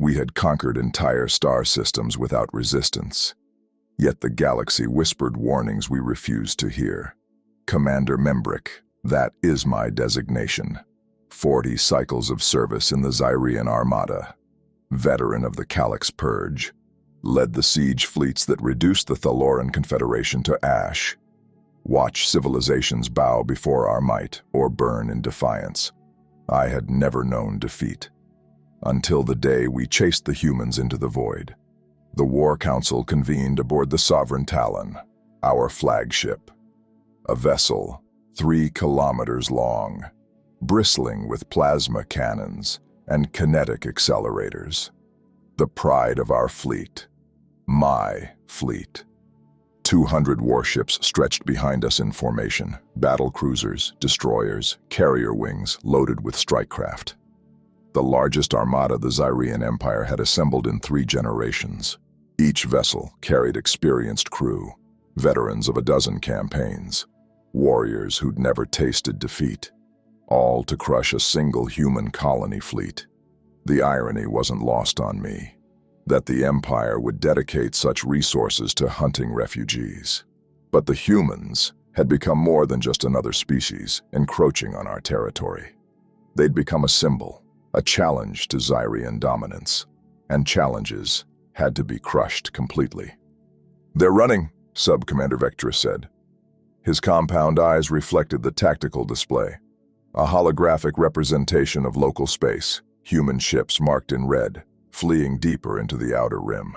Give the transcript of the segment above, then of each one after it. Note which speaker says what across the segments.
Speaker 1: We had conquered entire star systems without resistance. Yet the galaxy whispered warnings we refused to hear. Commander Membryck, that is my designation. 40 cycles of service in the Zyrean Armada. Veteran of the Calyx Purge. Led the siege fleets that reduced the Thaloran Confederation to ash. Watch civilizations bow before our might or burn in defiance. I had never known defeat. Until the day we chased the humans into the void. The War Council convened aboard the Sovereign Talon, our flagship. A vessel 3 kilometers long, bristling with plasma cannons and kinetic accelerators. The pride of our fleet. My fleet. 200 warships stretched behind us in formation, battle cruisers, destroyers, carrier wings loaded with strike craft. The largest armada the Zyrean Empire had assembled in 3 generations. Each vessel carried experienced crew, veterans of a dozen campaigns, warriors who'd never tasted defeat, all to crush a single human colony fleet. The irony wasn't lost on me, that the Empire would dedicate such resources to hunting refugees. But the humans had become more than just another species encroaching on our territory. They'd become a symbol, a challenge to Zyrean dominance, and challenges had to be crushed completely. "They're running," Sub-Commander Vectress said. His compound eyes reflected the tactical display, a holographic representation of local space, human ships marked in red, fleeing deeper into the outer rim.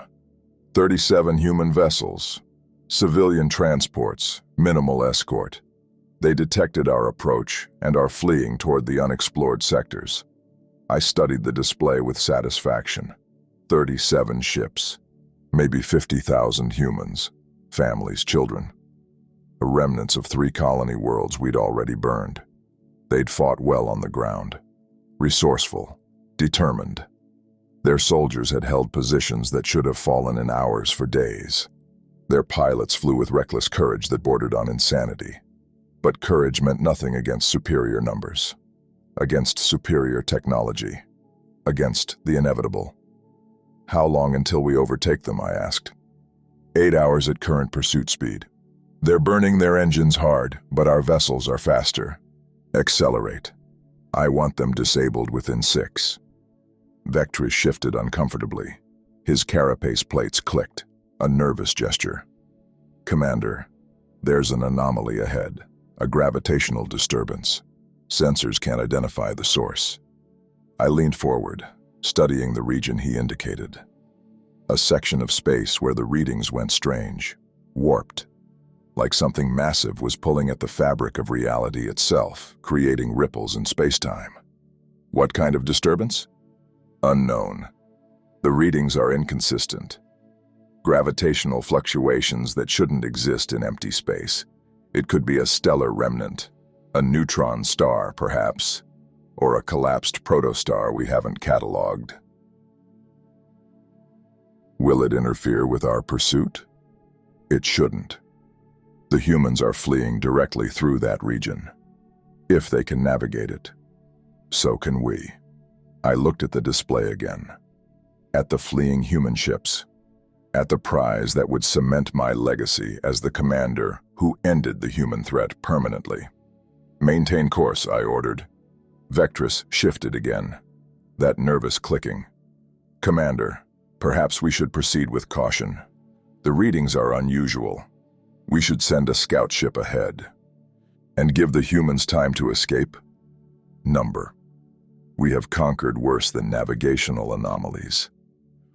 Speaker 1: 37 human vessels, civilian transports, minimal escort. They detected our approach and are fleeing toward the unexplored sectors. I studied the display with satisfaction. 37 ships, maybe 50,000 humans, families, children. The remnants of 3 colony worlds we'd already burned. They'd fought well on the ground, resourceful, determined. Their soldiers had held positions that should have fallen in hours for days. Their pilots flew with reckless courage that bordered on insanity. But courage meant nothing against superior numbers, against superior technology, against the inevitable. "How long until we overtake them?" I asked. 8 hours at current pursuit speed. "They're burning their engines hard, but our vessels are faster. Accelerate. I want them disabled within 6. Vectress shifted uncomfortably. His carapace plates clicked, a nervous gesture. "Commander, there's an anomaly ahead, a gravitational disturbance. Sensors can't identify the source." I leaned forward, studying the region he indicated. A section of space where the readings went strange, warped, like something massive was pulling at the fabric of reality itself, creating ripples in space-time. What kind of disturbance? Unknown. The readings are inconsistent. Gravitational fluctuations that shouldn't exist in empty space. It could be a stellar remnant, a neutron star, perhaps, or a collapsed protostar we haven't cataloged. Will it interfere with our pursuit? It shouldn't. The humans are fleeing directly through that region. If they can navigate it, so can we. I looked at the display again. At the fleeing human ships. At the prize that would cement my legacy as the commander who ended the human threat permanently. "Maintain course," I ordered. Vectress shifted again. That nervous clicking. "Commander, perhaps we should proceed with caution. The readings are unusual. We should send a scout ship ahead. And give the humans time to escape?" Number. We have conquered worse than navigational anomalies.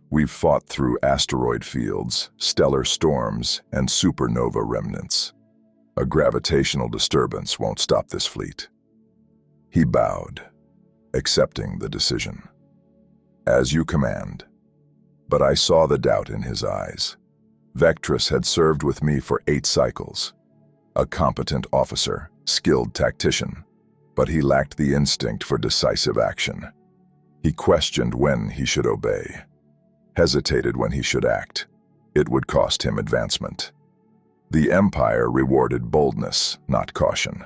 Speaker 1: We've fought through asteroid fields, stellar storms, and supernova remnants. A gravitational disturbance won't stop this fleet. He bowed, accepting the decision. "As you command." But I saw the doubt in his eyes. Vectress had served with me for 8 cycles. A competent officer, skilled tactician, but he lacked the instinct for decisive action. He questioned when he should obey, hesitated when he should act. It would cost him advancement. The Empire rewarded boldness, not caution.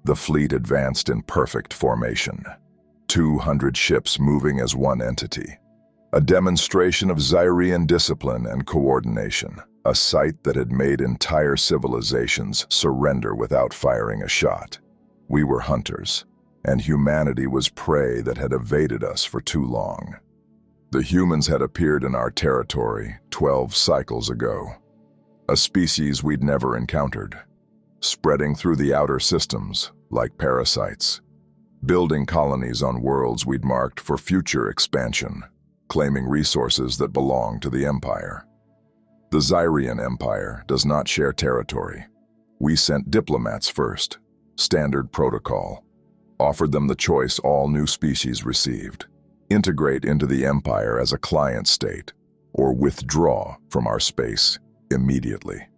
Speaker 1: The fleet advanced in perfect formation, 200 ships moving as one entity. A demonstration of Zyrean discipline and coordination, a sight that had made entire civilizations surrender without firing a shot. We were hunters, and humanity was prey that had evaded us for too long. The humans had appeared in our territory 12 cycles ago, a species we'd never encountered, spreading through the outer systems like parasites, building colonies on worlds we'd marked for future expansion, claiming resources that belong to the Empire. The Zyrean Empire does not share territory. We sent diplomats first, standard protocol, offered them the choice all new species received: integrate into the Empire as a client state, or withdraw from our space immediately.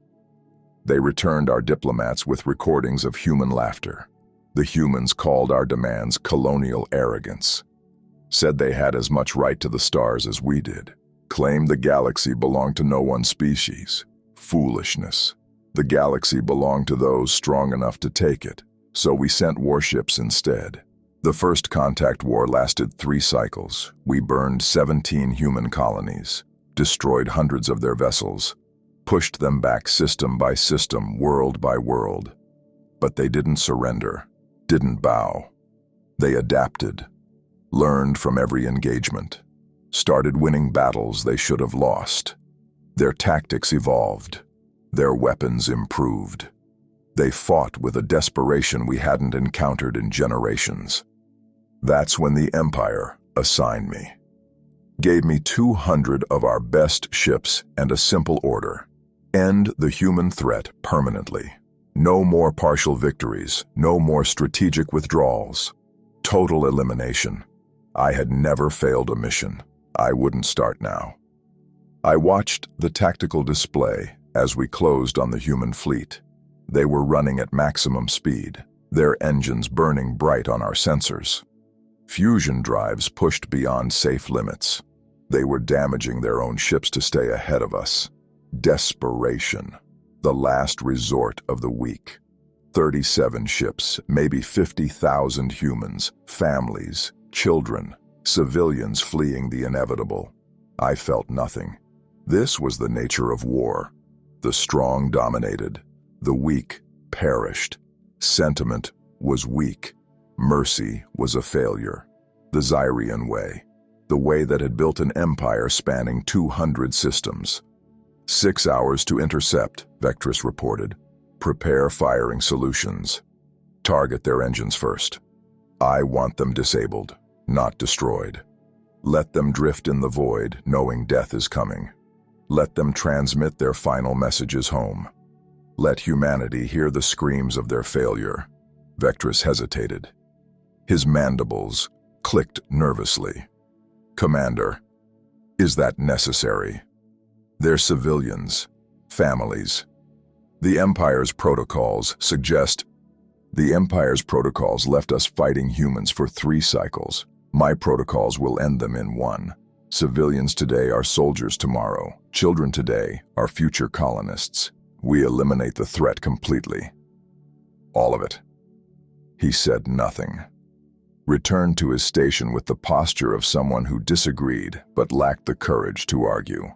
Speaker 1: They returned our diplomats with recordings of human laughter. The humans called our demands colonial arrogance, said they had as much right to the stars as we did, claimed the galaxy belonged to no one species. Foolishness. The galaxy belonged to those strong enough to take it, so we sent warships instead. The first contact war lasted 3 cycles. We burned 17 human colonies, destroyed hundreds of their vessels, pushed them back system by system, world by world. But they didn't surrender, didn't bow. They adapted, learned from every engagement, started winning battles they should have lost. Their tactics evolved, their weapons improved. They fought with a desperation we hadn't encountered in generations. That's when the Empire assigned me. Gave me 200 of our best ships and a simple order: end the human threat permanently. No more partial victories, no more strategic withdrawals. Total elimination. I had never failed a mission. I wouldn't start now. I watched the tactical display as we closed on the human fleet. They were running at maximum speed, their engines burning bright on our sensors. Fusion drives pushed beyond safe limits. They were damaging their own ships to stay ahead of us. Desperation, the last resort of the weak. 37 ships, maybe 50,000 humans, families, children, civilians fleeing the inevitable. I felt nothing. This was the nature of war. The strong dominated, the weak perished. Sentiment was weak. Mercy was a failure. The Zyrean way, the way that had built an empire spanning 200 systems. 6 hours to intercept, Vectress reported. Prepare firing solutions. Target their engines first. I want them disabled, not destroyed. Let them drift in the void, knowing death is coming. Let them transmit their final messages home. Let humanity hear the screams of their failure. Vectress hesitated. His mandibles clicked nervously. Commander, is that necessary? They're civilians, families. The Empire's protocols suggest. The Empire's protocols left us fighting humans for 3 cycles. My protocols will end them in 1. Civilians today are soldiers tomorrow. Children today are future colonists. We eliminate the threat completely. All of it. He said nothing. Returned to his station with the posture of someone who disagreed but lacked the courage to argue.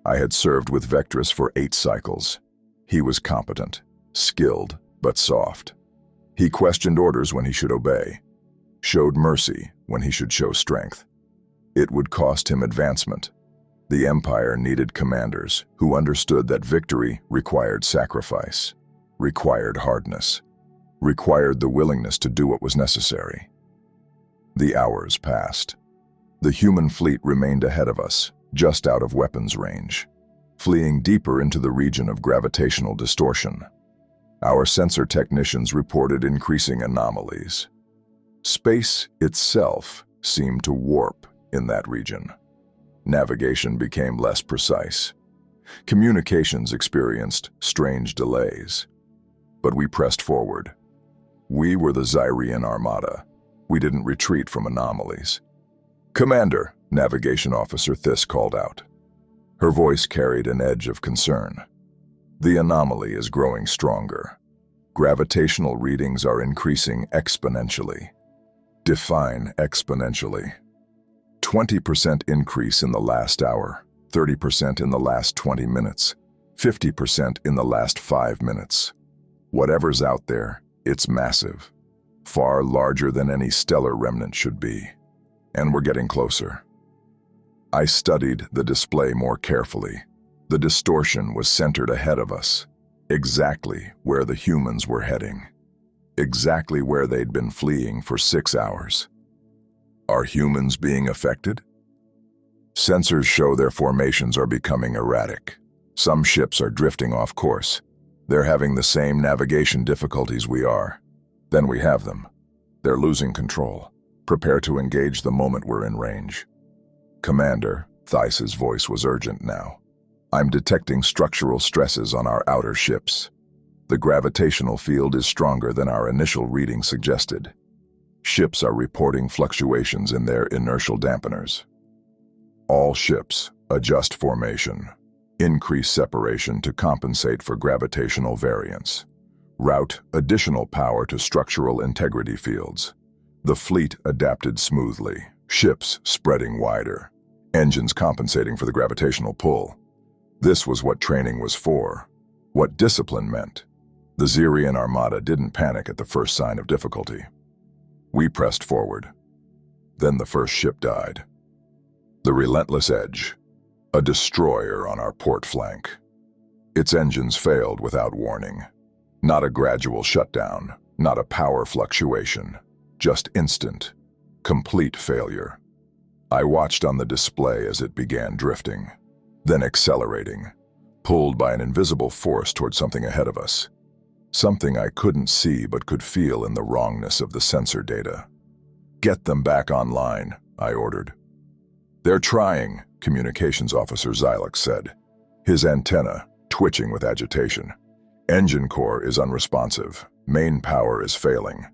Speaker 1: I had served with Vectress for 8 cycles. He was competent, skilled, but soft. He questioned orders when he should obey, showed mercy when he should show strength. It would cost him advancement. The Empire needed commanders who understood that victory required sacrifice, required hardness, required the willingness to do what was necessary. The hours passed. The human fleet remained ahead of us, just out of weapons range, fleeing deeper into the region of gravitational distortion. Our sensor technicians reported increasing anomalies. Space itself seemed to warp in that region. Navigation became less precise. Communications experienced strange delays. But we pressed forward. We were the Zyrean Armada. We didn't retreat from anomalies. Commander, Navigation Officer Thys called out. Her voice carried an edge of concern. The anomaly is growing stronger. Gravitational readings are increasing exponentially. Define exponentially. 20% increase in the last hour, 30% in the last 20 minutes, 50% in the last 5 minutes. Whatever's out there, it's massive, far larger than any stellar remnant should be. And we're getting closer. I studied the display more carefully. The distortion was centered ahead of us, exactly where the humans were heading, exactly where they'd been fleeing for 6 hours. Are humans being affected? Sensors show their formations are becoming erratic. Some ships are drifting off course. They're having the same navigation difficulties we are. Then we have them. They're losing control. Prepare to engage the moment we're in range. Commander, Theis's voice was urgent now. I'm detecting structural stresses on our outer ships. The gravitational field is stronger than our initial reading suggested. Ships are reporting fluctuations in their inertial dampeners. All ships, adjust formation. Increase separation to compensate for gravitational variance. Route additional power to structural integrity fields. The fleet adapted smoothly, ships spreading wider, engines compensating for the gravitational pull. This was what training was for, what discipline meant. The Zyrean Armada didn't panic at the first sign of difficulty. We pressed forward. Then the first ship died. The Relentless Edge, a destroyer on our port flank. Its engines failed without warning. Not a gradual shutdown, not a power fluctuation, just instant, complete failure. I watched on the display as it began drifting, then accelerating, pulled by an invisible force toward something ahead of us. Something I couldn't see but could feel in the wrongness of the sensor data. Get them back online, I ordered. They're trying, Communications Officer Zyrean said, his antenna twitching with agitation. Engine core is unresponsive. Main power is failing.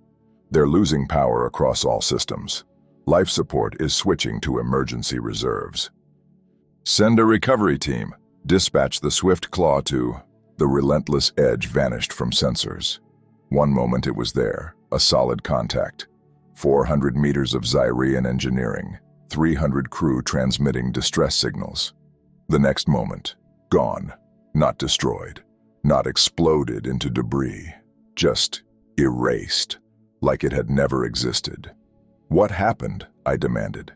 Speaker 1: They're losing power across all systems. Life support is switching to emergency reserves. Send a recovery team. Dispatch the Swift Claw to... The Relentless Edge vanished from sensors. One moment it was there, a solid contact. 400 meters of Zyrean engineering, 300 crew transmitting distress signals. The next moment, gone, not destroyed, not exploded into debris, just erased, like it had never existed. What happened? I demanded.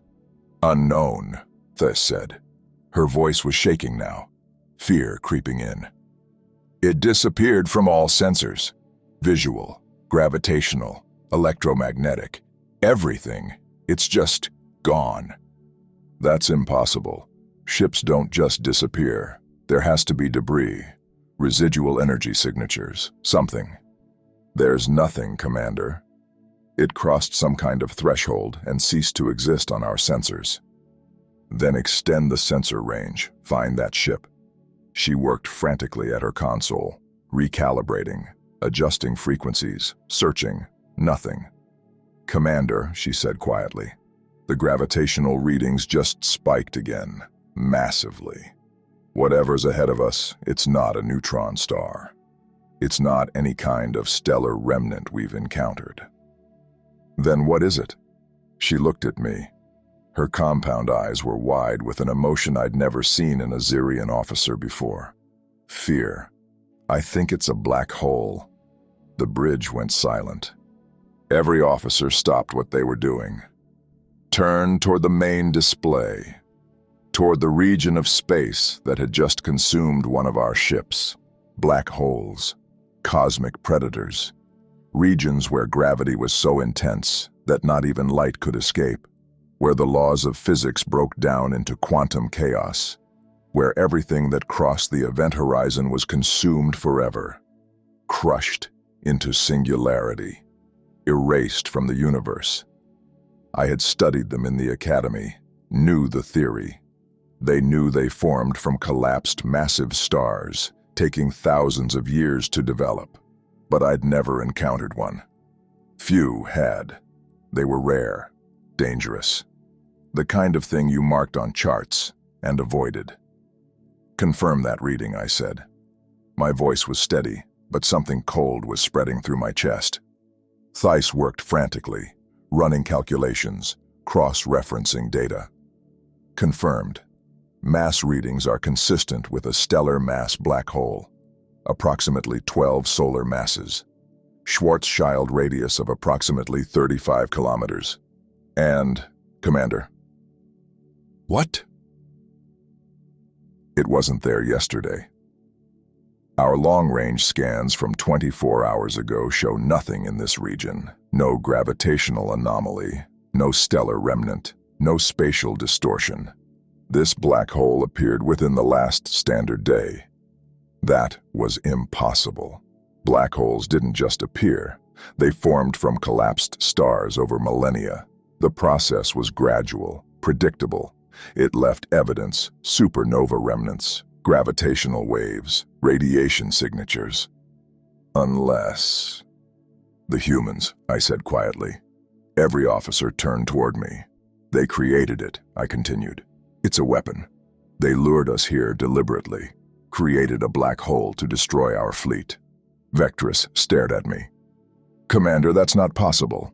Speaker 1: Unknown, Thais said. Her voice was shaking now, fear creeping in. It disappeared from all sensors. Visual, gravitational, electromagnetic, everything. It's just gone. That's impossible. Ships don't just disappear. There has to be debris, residual energy signatures, something. There's nothing, Commander. It crossed some kind of threshold and ceased to exist on our sensors. Then extend the sensor range, find that ship. She worked frantically at her console, recalibrating, adjusting frequencies, searching, nothing. Commander, she said quietly, the gravitational readings just spiked again, massively. Whatever's ahead of us, it's not a neutron star. It's not any kind of stellar remnant we've encountered. Then what is it? She looked at me. Her compound eyes were wide with an emotion I'd never seen in a Zyrean officer before. Fear. I think it's a black hole. The bridge went silent. Every officer stopped what they were doing. Turned toward the main display, toward the region of space that had just consumed one of our ships. Black holes, cosmic predators, regions where gravity was so intense that not even light could escape, where the laws of physics broke down into quantum chaos, where everything that crossed the event horizon was consumed forever, crushed into singularity, erased from the universe. I had studied them in the academy, knew the theory. They knew they formed from collapsed massive stars, taking thousands of years to develop, but I'd never encountered one. Few had. They were rare, dangerous, the kind of thing you marked on charts and avoided. Confirm that reading, I said. My voice was steady, but something cold was spreading through my chest. Theis worked frantically, running calculations, cross-referencing data. Confirmed. Mass readings are consistent with a stellar mass black hole, approximately 12 solar masses, Schwarzschild radius of approximately 35 kilometers. And, Commander. What? It wasn't there yesterday. Our long-range scans from 24 hours ago show nothing in this region. No gravitational anomaly, no stellar remnant, no spatial distortion. This black hole appeared within the last standard day. That was impossible. Black holes didn't just appear. They formed from collapsed stars over millennia. The process was gradual, predictable. It left evidence, supernova remnants, gravitational waves, radiation signatures. Unless... The humans, I said quietly. Every officer turned toward me. They created it, I continued. It's a weapon. They lured us here deliberately, created a black hole to destroy our fleet. Vectress stared at me. Commander, that's not possible.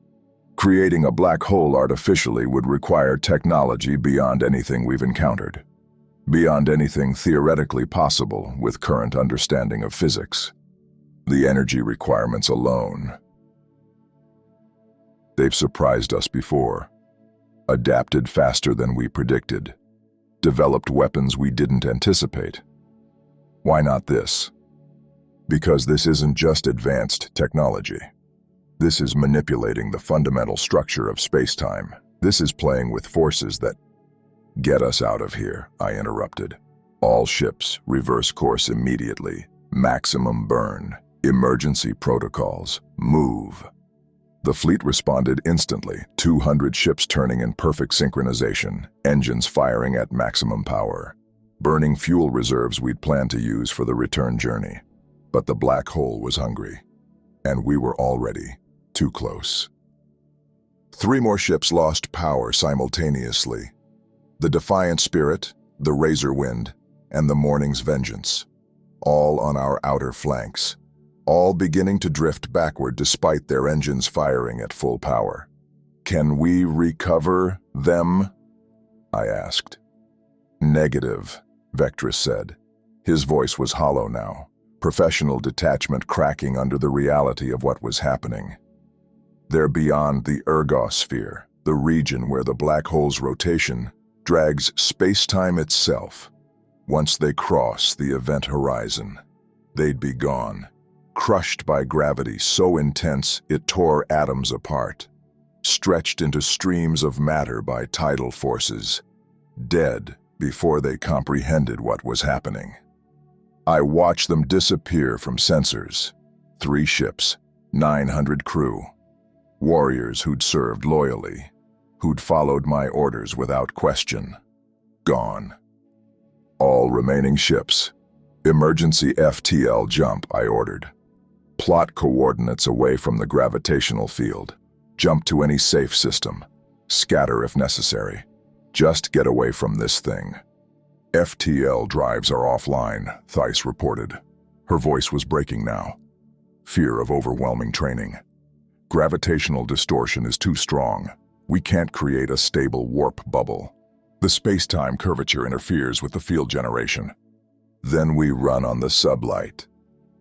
Speaker 1: Creating a black hole artificially would require technology beyond anything we've encountered. Beyond anything theoretically possible with current understanding of physics. The energy requirements alone. They've surprised us before. Adapted faster than we predicted. Developed weapons we didn't anticipate. Why not this? Because this isn't just advanced technology. This is manipulating the fundamental structure of space-time. This is playing with forces that... Get us out of here, I interrupted. All ships, reverse course immediately. Maximum burn. Emergency protocols. Move. The fleet responded instantly, 200 ships turning in perfect synchronization, engines firing at maximum power, burning fuel reserves we'd planned to use for the return journey. But the black hole was hungry, and we were already too close. 3 more ships lost power simultaneously. The Defiant Spirit, the Razor Wind, and the Morning's Vengeance, all on our outer flanks. All beginning to drift backward despite their engines firing at full power. Can we recover them? I asked. Negative, Vectress said. His voice was hollow now, professional detachment cracking under the reality of what was happening. They're beyond the ergosphere, the region where the black hole's rotation drags space-time itself. Once they cross the event horizon, they'd be gone. Crushed by gravity so intense it tore atoms apart, stretched into streams of matter by tidal forces, dead before they comprehended what was happening. I watched them disappear from sensors. 3 ships, 900 crew, warriors who'd served loyally, who'd followed my orders without question. Gone. All remaining ships. Emergency FTL jump, I ordered. Plot coordinates away from the gravitational field. Jump to any safe system. Scatter if necessary. Just get away from this thing. FTL drives are offline, Theiss reported. Her voice was breaking now. Fear of overwhelming training. Gravitational distortion is too strong. We can't create a stable warp bubble. The space-time curvature interferes with the field generation. Then we run on the sublight.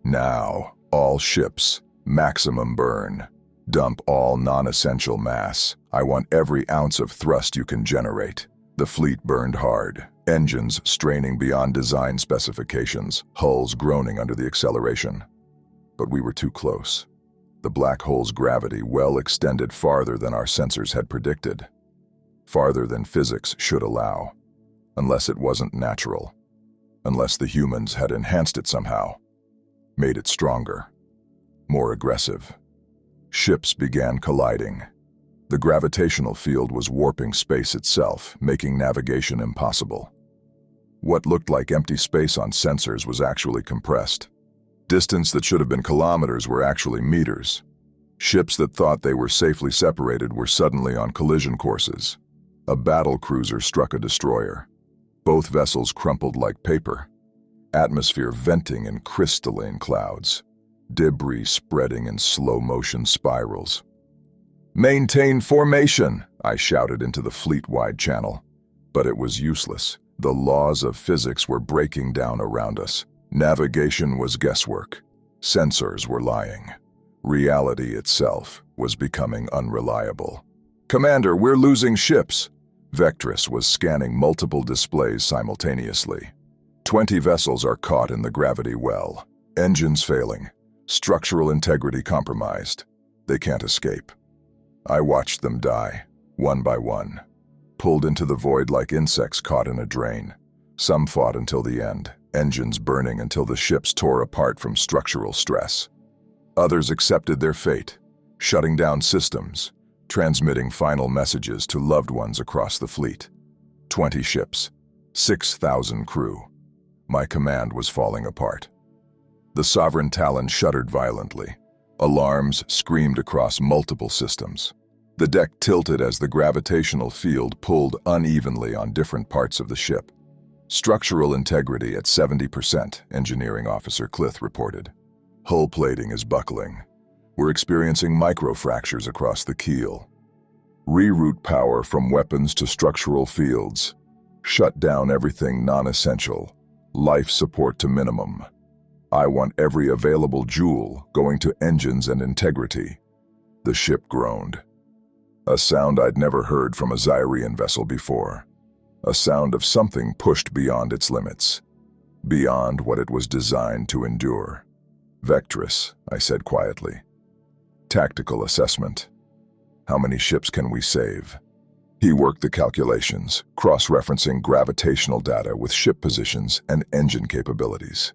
Speaker 1: Now, all ships, maximum burn. Dump all non-essential mass. I want every ounce of thrust you can generate. The fleet burned hard, engines straining beyond design specifications, hulls groaning under the acceleration. But we were too close. The black hole's gravity well extended farther than our sensors had predicted. Farther than physics should allow. Unless it wasn't natural. Unless the humans had enhanced it somehow. Made it stronger. More aggressive. Ships began colliding. The gravitational field was warping space itself, making navigation impossible. What looked like empty space on sensors was actually compressed. Distance that should have been kilometers were actually meters. Ships that thought they were safely separated were suddenly on collision courses. A battle cruiser struck a destroyer. Both vessels crumpled like paper. Atmosphere venting in crystalline clouds. Debris spreading in slow-motion spirals. "Maintain formation!" I shouted into the fleet-wide channel. But it was useless. The laws of physics were breaking down around us. Navigation was guesswork. Sensors were lying. Reality itself was becoming unreliable. "Commander, we're losing ships." Vectress was scanning multiple displays simultaneously. 20 vessels are caught in the gravity well. Engines failing. Structural integrity compromised. They can't escape. I watched them die, one by one, pulled into the void like insects caught in a drain. Some fought until the end, engines burning until the ships tore apart from structural stress. Others accepted their fate, shutting down systems, transmitting final messages to loved ones across the fleet. 20 ships, 6,000 crew. My command was falling apart. The Sovereign Talon shuddered violently. Alarms screamed across multiple systems. The deck tilted as the gravitational field pulled unevenly on different parts of the ship. "Structural integrity at 70%, Engineering Officer Clith reported. "Hull plating is buckling. We're experiencing microfractures across the keel. Reroute power from weapons to structural fields. Shut down everything non-essential. Life support to minimum. I want every available joule going to engines and integrity." The ship groaned. A sound I'd never heard from a Zyrean vessel before. A sound of something pushed beyond its limits, beyond what it was designed to endure. "Vectress," I said quietly. "Tactical assessment. How many ships can we save?" He worked the calculations, cross-referencing gravitational data with ship positions and engine capabilities.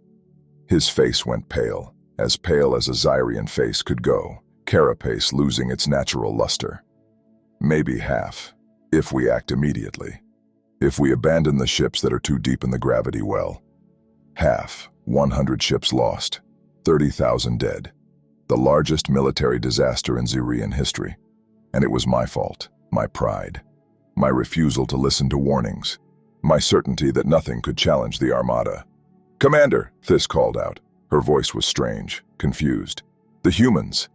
Speaker 1: His face went pale as a Zyrean face could go, carapace losing its natural luster. "Maybe half, if we act immediately. If we abandon the ships that are too deep in the gravity well. Half, 100 ships lost, 30,000 dead. The largest military disaster in Zyrean history. And it was my fault, my pride, my refusal to listen to warnings, my certainty that nothing could challenge the Armada." "Commander," Thys called out. Her voice was strange, confused. "The humans,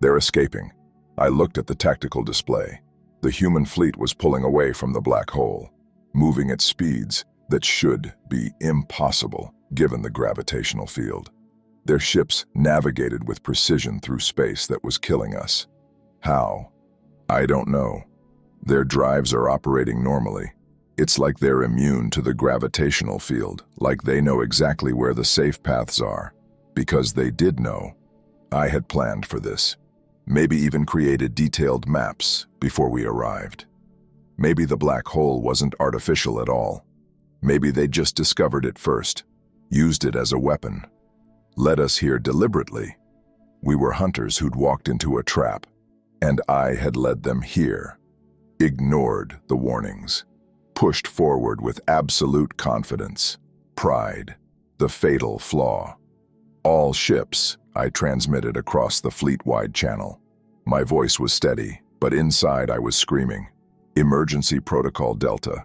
Speaker 1: they're escaping." I looked at the tactical display. The human fleet was pulling away from the black hole, moving at speeds that should be impossible given the gravitational field. Their ships navigated with precision through space that was killing us. How? I don't know. Their drives are operating normally. It's like they're immune to the gravitational field, like they know exactly where the safe paths are. Because they did know. I had planned for this. Maybe even created detailed maps before we arrived. Maybe the black hole wasn't artificial at all. Maybe they just discovered it first, used it as a weapon, led us here deliberately. We were hunters who'd walked into a trap, and I had led them here, ignored the warnings, pushed forward with absolute confidence, pride, the fatal flaw. "All ships," I transmitted across the fleet-wide channel. My voice was steady, but inside I was screaming. "Emergency Protocol Delta.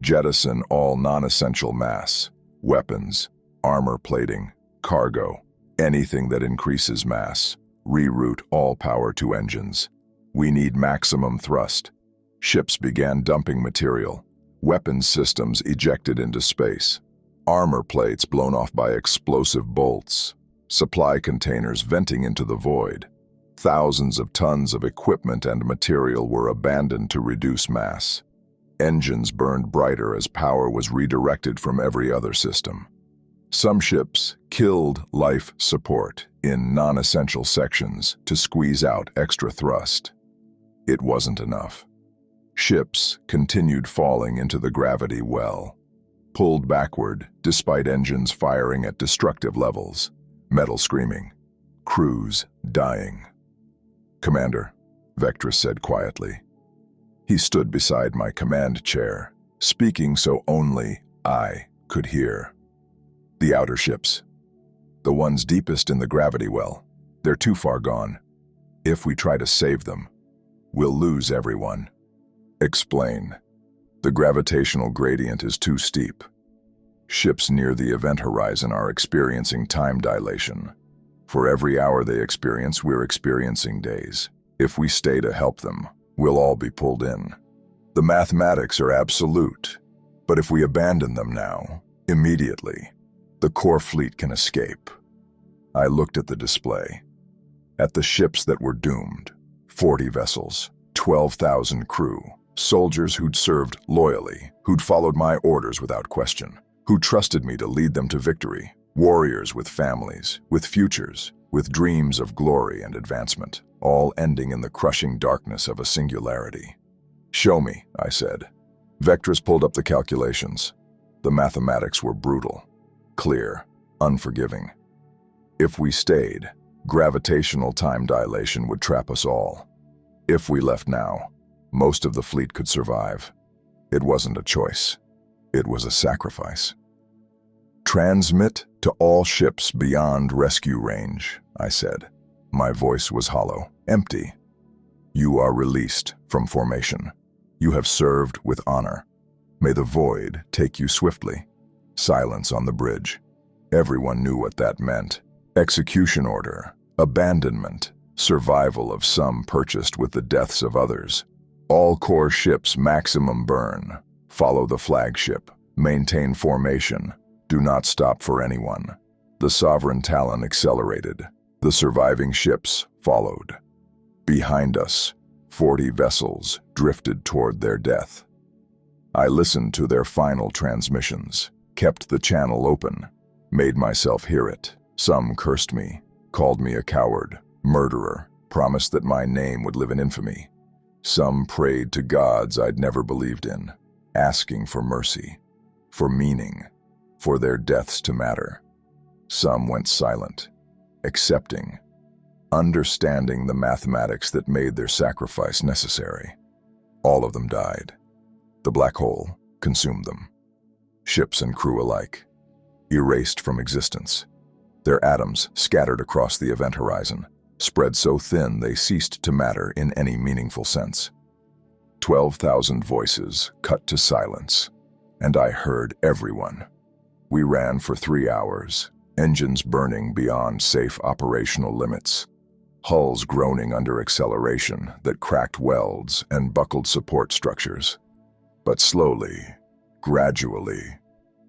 Speaker 1: Jettison all non-essential mass, weapons, armor plating, cargo, anything that increases mass. Reroute all power to engines. We need maximum thrust." Ships began dumping material. Weapons systems ejected into space. Armor plates blown off by explosive bolts. Supply containers venting into the void. Thousands of tons of equipment and material were abandoned to reduce mass. Engines burned brighter as power was redirected from every other system. Some ships killed life support in non-essential sections to squeeze out extra thrust. It wasn't enough. Ships continued falling into the gravity well, pulled backward despite engines firing at destructive levels, metal screaming, crews dying. "Commander," Vectress said quietly. He stood beside my command chair, speaking so only I could hear. "The outer ships, the ones deepest in the gravity well, they're too far gone. If we try to save them, we'll lose everyone." "Explain." "The gravitational gradient is too steep. Ships near the event horizon are experiencing time dilation. For every hour they experience, we're experiencing days. If we stay to help them, we'll all be pulled in. The mathematics are absolute. But if we abandon them now, immediately, the core fleet can escape. I looked at the display, at the ships that were doomed, 40 vessels, 12,000 crew, soldiers who'd served loyally, who'd followed my orders without question, who trusted me to lead them to victory, warriors with families, with futures, with dreams of glory and advancement, all ending in the crushing darkness of a singularity. "Show me," I said. Vectress pulled up the calculations. The mathematics were brutal, clear, unforgiving. If we stayed, gravitational time dilation would trap us all. If we left now, most of the fleet could survive. It wasn't a choice. It was a sacrifice. "Transmit to all ships beyond rescue range," I said. My voice was hollow, empty. "You are released from formation. You have served with honor. May the void take you swiftly." Silence on the bridge. Everyone knew what that meant. Execution order, abandonment, survival of some purchased with the deaths of others. All core ships maximum burn. Follow the flagship. Maintain formation. Do not stop for anyone. The Sovereign Talon accelerated. The surviving ships followed. Behind us, 40 vessels drifted toward their death. I listened to their final transmissions, kept the channel open, made myself hear it. Some cursed me, called me a coward, murderer, promised that my name would live in infamy. Some prayed to gods I'd never believed in, asking for mercy, for meaning, for their deaths to matter. Some went silent, accepting, understanding the mathematics that made their sacrifice necessary. All of them died. The black hole consumed them. Ships and crew alike, erased from existence. Their atoms scattered across the event horizon, spread so thin they ceased to matter in any meaningful sense. 12,000 voices cut to silence, and I heard everyone. We ran for 3 hours, engines burning beyond safe operational limits, hulls groaning under acceleration that cracked welds and buckled support structures. But slowly, gradually,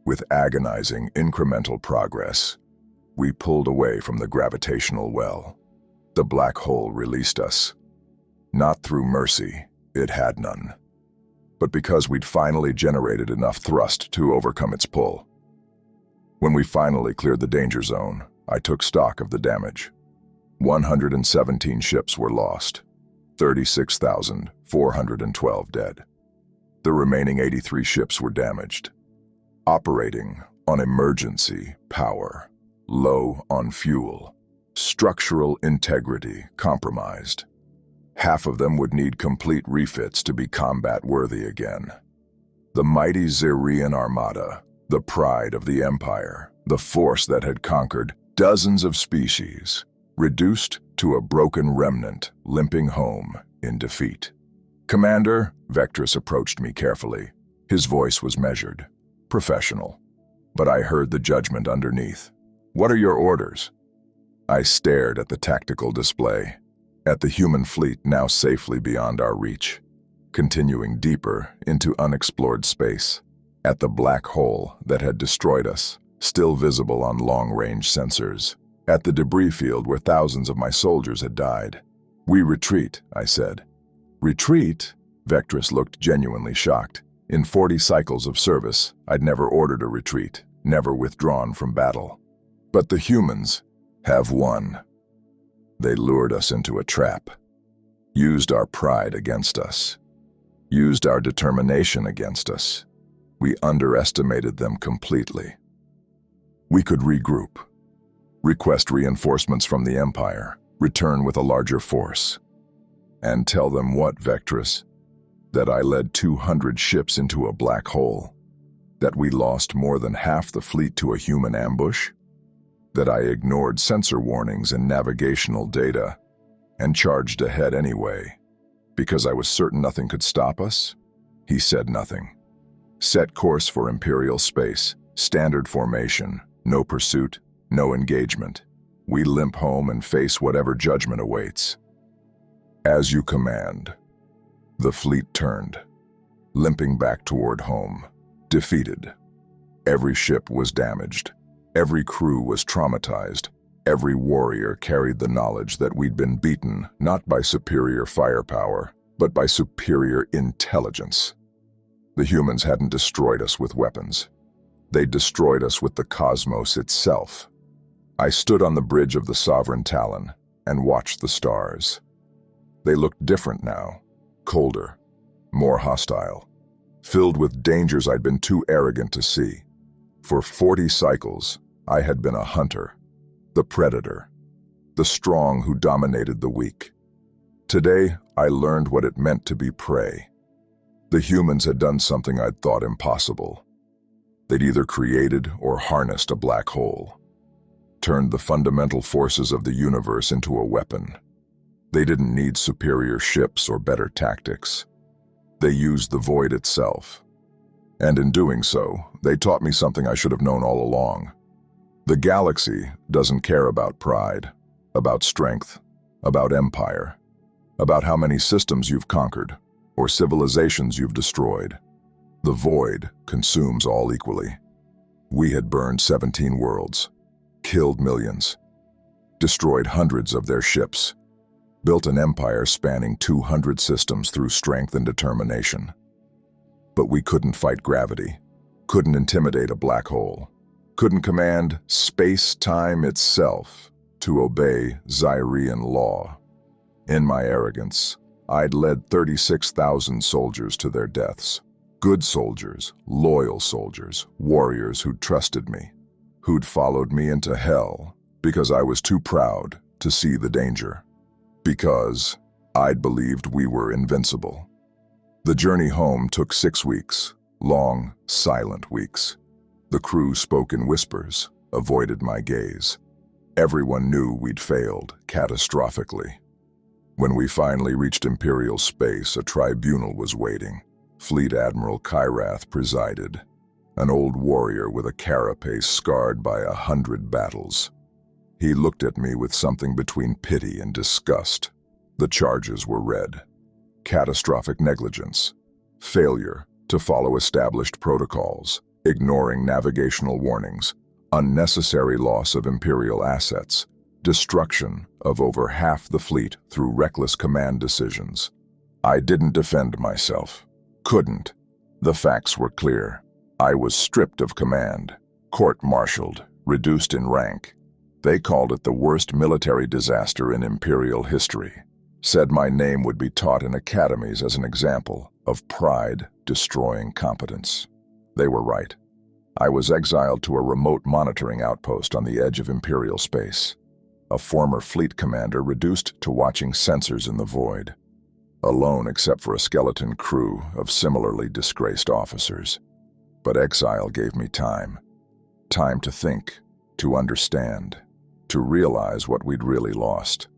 Speaker 1: with agonizing incremental progress, we pulled away from the gravitational well. The black hole released us. Not through mercy, it had none, but because we'd finally generated enough thrust to overcome its pull. When we finally cleared the danger zone, I took stock of the damage. 117 ships were lost, 36,412 dead. The remaining 83 ships were damaged, operating on emergency power, low on fuel, structural integrity compromised. Half of them would need complete refits to be combat-worthy again. The mighty Zyrean Armada, the pride of the Empire, the force that had conquered dozens of species, reduced to a broken remnant limping home in defeat. "Commander," Vectress approached me carefully. His voice was measured, professional, but I heard the judgment underneath. "What are your orders?" I stared at the tactical display, at the human fleet now safely beyond our reach, continuing deeper into unexplored space, at the black hole that had destroyed us, still visible on long-range sensors, at the debris field where thousands of my soldiers had died. "We retreat," I said. "Retreat?" Vectress looked genuinely shocked. In 40 cycles of service, I'd never ordered a retreat, never withdrawn from battle. But the humans have won. They lured us into a trap, used our pride against us, used our determination against us. We underestimated them completely. We could regroup, request reinforcements from the Empire, return with a larger force. And tell them what, Vectress? That I led 200 ships into a black hole? That we lost more than half the fleet to a human ambush? That I ignored sensor warnings and navigational data and charged ahead anyway, because I was certain nothing could stop us? He said nothing. Set course for Imperial space, standard formation, no pursuit, no engagement. We limp home and face whatever judgment awaits. "As you command." The fleet turned, limping back toward home. defeated. Every ship was damaged. Every crew was traumatized. Every warrior carried the knowledge that we'd been beaten not by superior firepower, but by superior intelligence. The humans hadn't destroyed us with weapons. They destroyed us with the cosmos itself. I stood on the bridge of the Sovereign Talon and watched the stars. They looked different now, colder, more hostile, filled with dangers I'd been too arrogant to see. For 40 cycles, I had been a hunter, the predator, the strong who dominated the weak. Today, I learned what it meant to be prey. The humans had done something I'd thought impossible. They'd either created or harnessed a black hole, turned the fundamental forces of the universe into a weapon. They didn't need superior ships or better tactics. They used the void itself. And in doing so, they taught me something I should have known all along. The galaxy doesn't care about pride, about strength, about empire, about how many systems you've conquered or civilizations you've destroyed. The void consumes all equally. We had burned 17 worlds, killed millions, destroyed hundreds of their ships, built an empire spanning 200 systems through strength and determination. But we couldn't fight gravity, couldn't intimidate a black hole, couldn't command space-time itself to obey Zyrean law. In my arrogance, I'd led 36,000 soldiers to their deaths. Good soldiers, loyal soldiers, warriors who'd trusted me, who'd followed me into hell because I was too proud to see the danger, because I'd believed we were invincible. The journey home took 6 weeks, long, silent weeks. The crew spoke in whispers, avoided my gaze. Everyone knew we'd failed, catastrophically. When we finally reached Imperial space, a tribunal was waiting. Fleet Admiral Kyrath presided, an old warrior with a carapace scarred by 100 battles. He looked at me with something between pity and disgust. The charges were read. Catastrophic negligence, failure to follow established protocols, ignoring navigational warnings, unnecessary loss of Imperial assets, destruction of over half the fleet through reckless command decisions. I didn't defend myself. Couldn't. The facts were clear. I was stripped of command, court-martialed, reduced in rank. They called it the worst military disaster in Imperial history. Said my name would be taught in academies as an example of pride-destroying competence. They were right. I was exiled to a remote monitoring outpost on the edge of Imperial space. A former fleet commander reduced to watching sensors in the void. Alone except for a skeleton crew of similarly disgraced officers. But exile gave me time. Time to think, to understand, to realize what we'd really lost.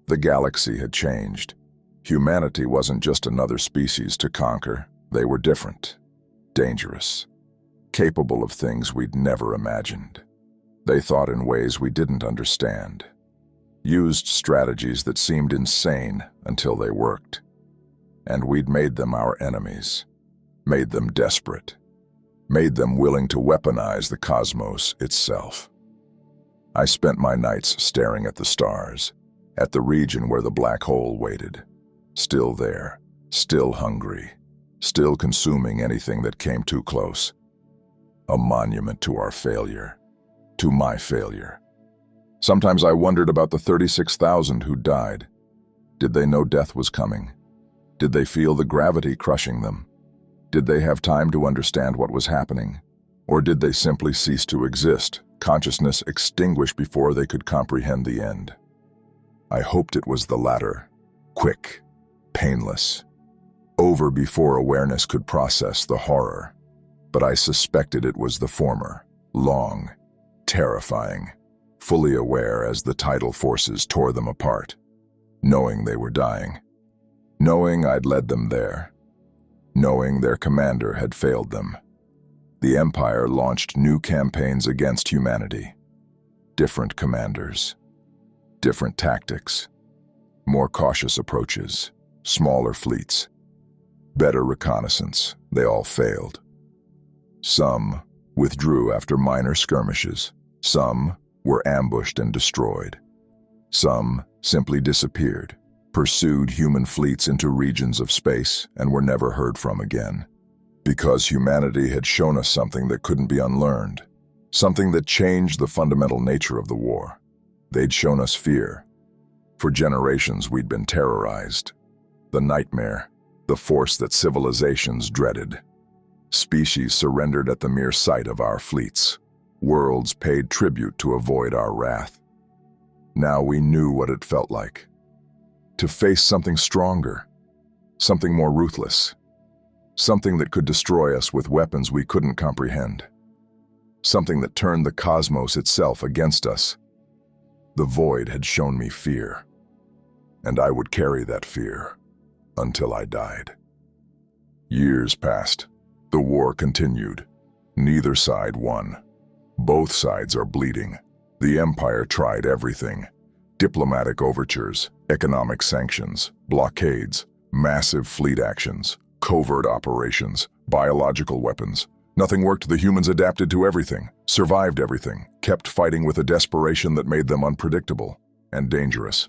Speaker 1: The galaxy had changed. Humanity wasn't just another species to conquer. They were different, dangerous, capable of things we'd never imagined. They thought in ways we didn't understand, used strategies that seemed insane until they worked. And we'd made them our enemies, made them desperate, made them willing to weaponize the cosmos itself. I spent my nights staring at the stars, at the region where the black hole waited, still there, still hungry, still consuming anything that came too close. A monument to our failure, to my failure. Sometimes I wondered about the 36,000 who died. Did they know death was coming? Did they feel the gravity crushing them? Did they have time to understand what was happening? Or did they simply cease to exist, consciousness extinguished before they could comprehend the end? I hoped it was the latter, quick, painless, over before awareness could process the horror. But I suspected it was the former, long, terrifying, fully aware as the tidal forces tore them apart, knowing they were dying, knowing I'd led them there, knowing their commander had failed them. The Empire launched new campaigns against humanity. Different commanders, different tactics, more cautious approaches, smaller fleets, better reconnaissance. They all failed. Some withdrew after minor skirmishes. Some were ambushed and destroyed. Some simply disappeared, pursued human fleets into regions of space, and were never heard from again. Because humanity had shown us something that couldn't be unlearned, something that changed the fundamental nature of the war. They'd shown us fear. For generations we'd been terrorized. The nightmare, the force that civilizations dreaded. Species surrendered at the mere sight of our fleets. Worlds paid tribute to avoid our wrath. Now we knew what it felt like. To face something stronger, something more ruthless, something that could destroy us with weapons we couldn't comprehend, something that turned the cosmos itself against us. The void had shown me fear, and I would carry that fear until I died. Years passed. The war continued. Neither side won. Both sides are bleeding. The Empire tried everything. Diplomatic overtures, economic sanctions, blockades, massive fleet actions, covert operations, biological weapons. Nothing worked. The humans adapted to everything, survived everything, kept fighting with a desperation that made them unpredictable and dangerous.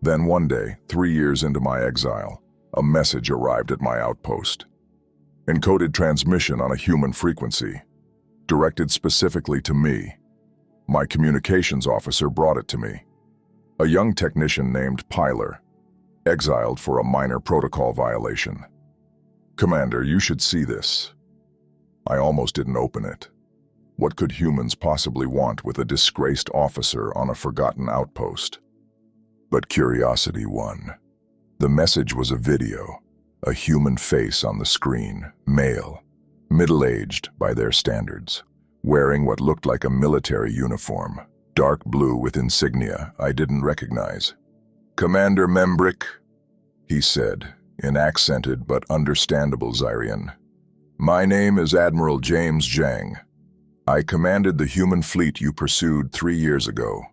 Speaker 1: Then one day, 3 years into my exile, a message arrived at my outpost. Encoded transmission on a human frequency, directed specifically to me. My communications officer brought it to me. A young technician named Pyler, exiled for a minor protocol violation. "Commander, you should see this." I almost didn't open it. What could humans possibly want with a disgraced officer on a forgotten outpost? But curiosity won. The message was a video. A human face on the screen, male, middle-aged by their standards, wearing what looked like a military uniform, dark blue with insignia I didn't recognize. "Commander Membryck," he said, in accented but understandable Zyrean. "My name is Admiral James Jang. I commanded the human fleet you pursued 3 years ago,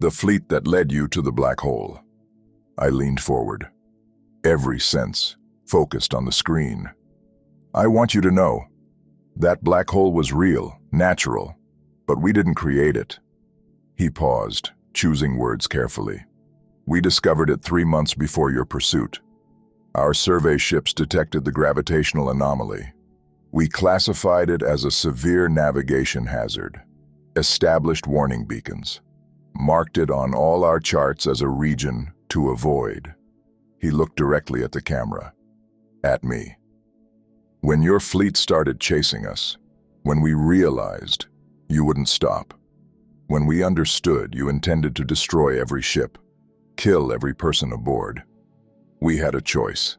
Speaker 1: the fleet that led you to the black hole." I leaned forward, every sense focused on the screen. "I want you to know, that black hole was real, natural, but we didn't create it." He paused, choosing words carefully. "We discovered it 3 months before your pursuit. Our survey ships detected the gravitational anomaly. We classified it as a severe navigation hazard, established warning beacons, marked it on all our charts as a region to avoid." He looked directly at the camera. At me. "When your fleet started chasing us, when we realized you wouldn't stop, when we understood you intended to destroy every ship, kill every person aboard, we had a choice.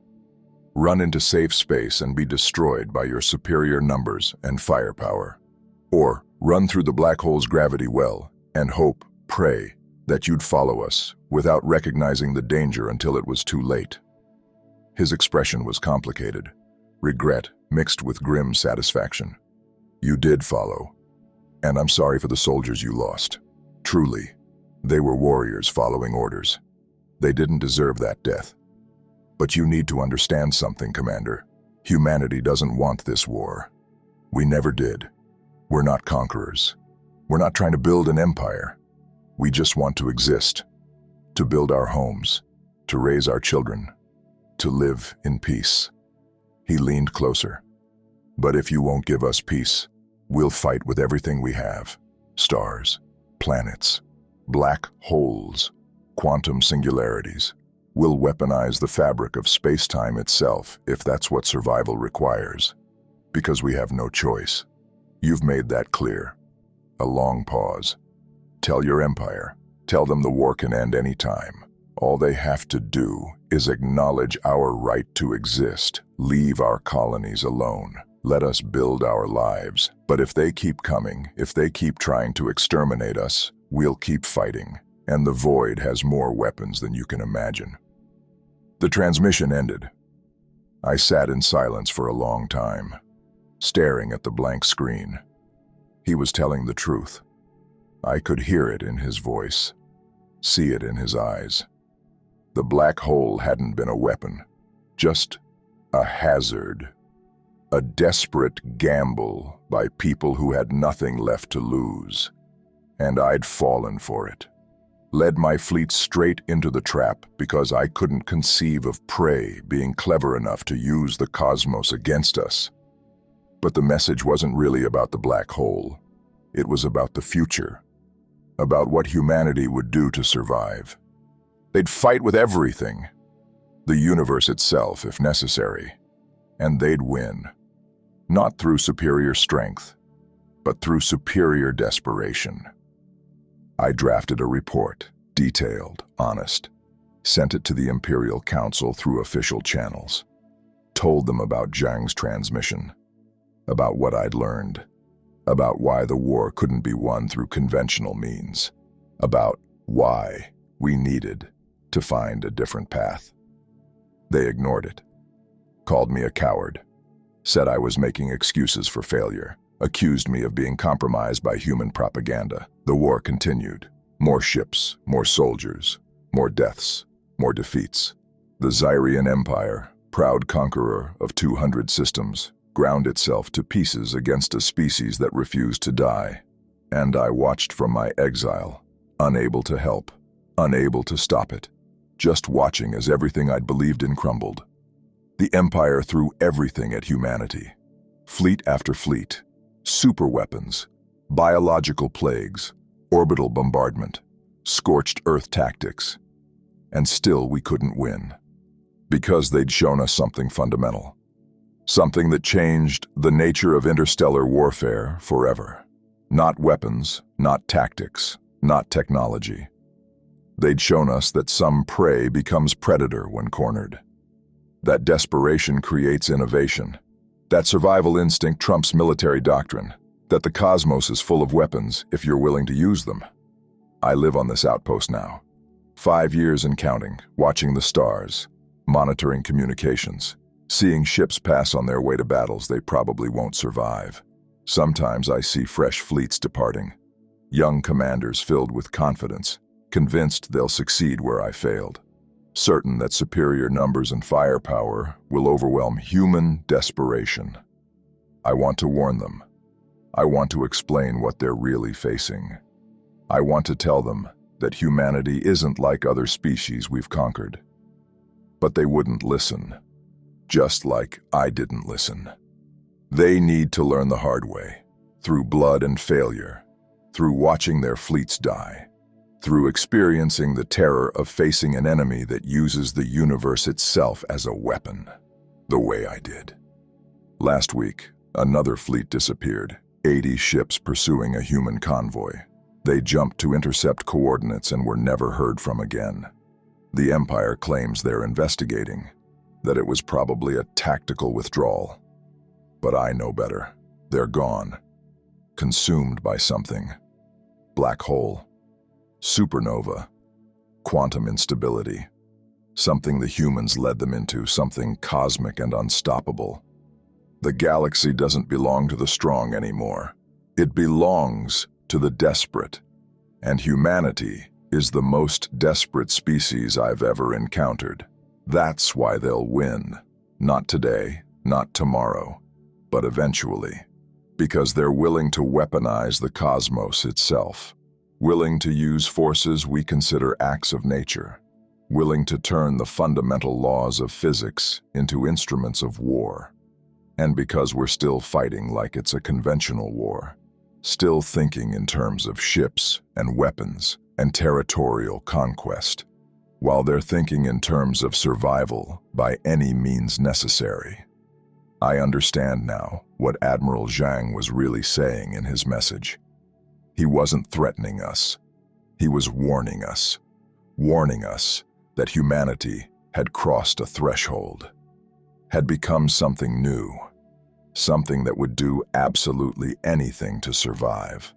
Speaker 1: Run into safe space and be destroyed by your superior numbers and firepower, or run through the black hole's gravity well and hope, pray, that you'd follow us without recognizing the danger until it was too late." His expression was complicated, regret mixed with grim satisfaction. "You did follow, and I'm sorry for the soldiers you lost. Truly, they were warriors following orders. They didn't deserve that death. But you need to understand something, Commander. Humanity doesn't want this war. We never did. We're not conquerors. We're not trying to build an empire. We just want to exist, to build our homes, to raise our children, to live in peace." He leaned closer. "But if you won't give us peace, we'll fight with everything we have. Stars, planets, black holes, quantum singularities. We'll weaponize the fabric of space-time itself if that's what survival requires. Because we have no choice. You've made that clear." A long pause. "Tell your empire. Tell them the war can end any time. All they have to do is acknowledge our right to exist, leave our colonies alone, let us build our lives. But if they keep coming, if they keep trying to exterminate us, we'll keep fighting, and the void has more weapons than you can imagine." The transmission ended. I sat in silence for a long time, staring at the blank screen. He was telling the truth. I could hear it in his voice, see it in his eyes. The black hole hadn't been a weapon, just a hazard, A desperate gamble by people who had nothing left to lose. And I'd fallen for it. Led my fleet straight into the trap because I couldn't conceive of prey being clever enough to use the cosmos against us. But the message wasn't really about the black hole. It was about the future. About what humanity would do to survive. They'd fight with everything. The universe itself, if necessary. And they'd win. Not through superior strength, but through superior desperation. I drafted a report, detailed, honest, sent it to the Imperial Council through official channels, told them about Zhang's transmission, about what I'd learned, about why the war couldn't be won through conventional means, about why we needed to find a different path. They ignored it, called me a coward, said I was making excuses for failure, accused me of being compromised by human propaganda. The war continued. More ships, more soldiers, more deaths, more defeats. The Zyrean Empire, proud conqueror of 200 systems, ground itself to pieces against a species that refused to die. And I watched from my exile, unable to help, unable to stop it, just watching as everything I'd believed in crumbled. The Empire threw everything at humanity. Fleet after fleet, super weapons, biological plagues, orbital bombardment, scorched earth tactics. And still we couldn't win. Because they'd shown us something fundamental. Something that changed the nature of interstellar warfare forever. Not weapons, not tactics, not technology. They'd shown us that some prey becomes predator when cornered. That desperation creates innovation. That survival instinct trumps military doctrine. That the cosmos is full of weapons if you're willing to use them. I live on this outpost now. 5 years and counting, watching the stars, monitoring communications, seeing ships pass on their way to battles they probably won't survive. Sometimes I see fresh fleets departing, young commanders filled with confidence, convinced they'll succeed where I failed. Certain that superior numbers and firepower will overwhelm human desperation. I want to warn them. I want to explain what they're really facing. I want to tell them that humanity isn't like other species we've conquered. But they wouldn't listen, just like I didn't listen. They need to learn the hard way, through blood and failure, through watching their fleets die, through experiencing the terror of facing an enemy that uses the universe itself as a weapon, the way I did. Last week, another fleet disappeared, 80 ships pursuing a human convoy. They jumped to intercept coordinates and were never heard from again. The Empire claims they're investigating, that it was probably a tactical withdrawal. But I know better. They're gone, consumed by something. Black hole. Supernova, quantum instability, something the humans led them into, something cosmic and unstoppable. The galaxy doesn't belong to the strong anymore. It belongs to the desperate, and humanity is the most desperate species I've ever encountered. That's why they'll win. Not today, not tomorrow, but eventually. Because they're willing to weaponize the cosmos itself. Willing to use forces we consider acts of nature, willing to turn the fundamental laws of physics into instruments of war. And because we're still fighting like it's a conventional war, still thinking in terms of ships and weapons and territorial conquest, while they're thinking in terms of survival by any means necessary. I understand now what Admiral Zhang was really saying in his message. He wasn't threatening us. He was warning us that humanity had crossed a threshold, had become something new, something that would do absolutely anything to survive.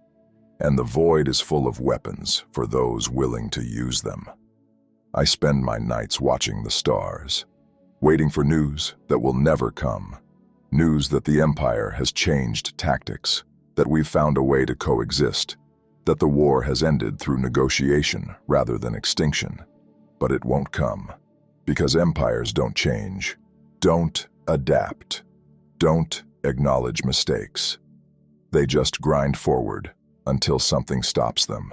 Speaker 1: And the void is full of weapons for those willing to use them. I spend my nights watching the stars, waiting for news that will never come, news that the Empire has changed tactics, that we've found a way to coexist, that the war has ended through negotiation rather than extinction. But it won't come, because empires don't change, don't adapt. don't acknowledge mistakes. They just grind forward until something stops them.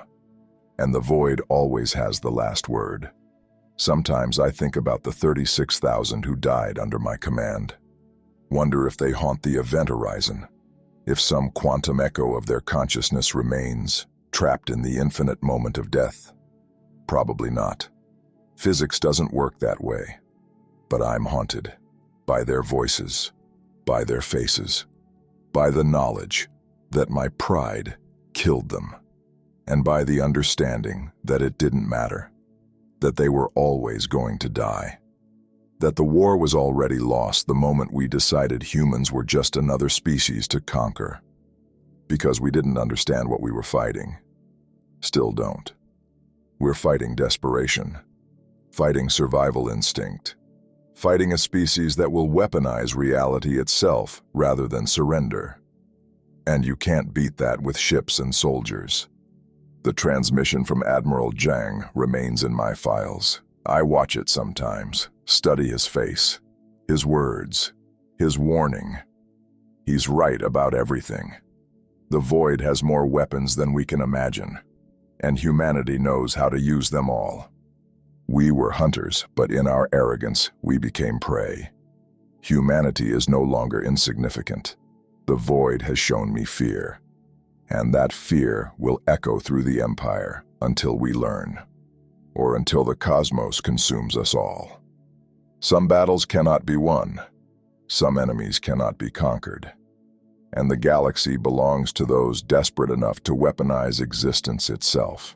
Speaker 1: And the void always has the last word. Sometimes I think about the 36,000 who died under my command. Wonder if they haunt the event horizon, if some quantum echo of their consciousness remains, trapped in the infinite moment of death. Probably not. Physics doesn't work that way. But I'm haunted by their voices, by their faces, by the knowledge that my pride killed them, and by the understanding that it didn't matter, that they were always going to die, that the war was already lost the moment we decided humans were just another species to conquer, because we didn't understand what we were fighting. Still don't. We're fighting desperation, fighting survival instinct, fighting a species that will weaponize reality itself rather than surrender. And you can't beat that with ships and soldiers. The transmission from Admiral Zhang remains in my files. I watch it sometimes, study his face, his words, his warning. He's right about everything. The void has more weapons than we can imagine, and humanity knows how to use them all. We were hunters, but in our arrogance, we became prey. Humanity is no longer insignificant. The void has shown me fear, and that fear will echo through the Empire until we learn, or until the cosmos consumes us all. Some battles cannot be won, some enemies cannot be conquered, and the galaxy belongs to those desperate enough to weaponize existence itself.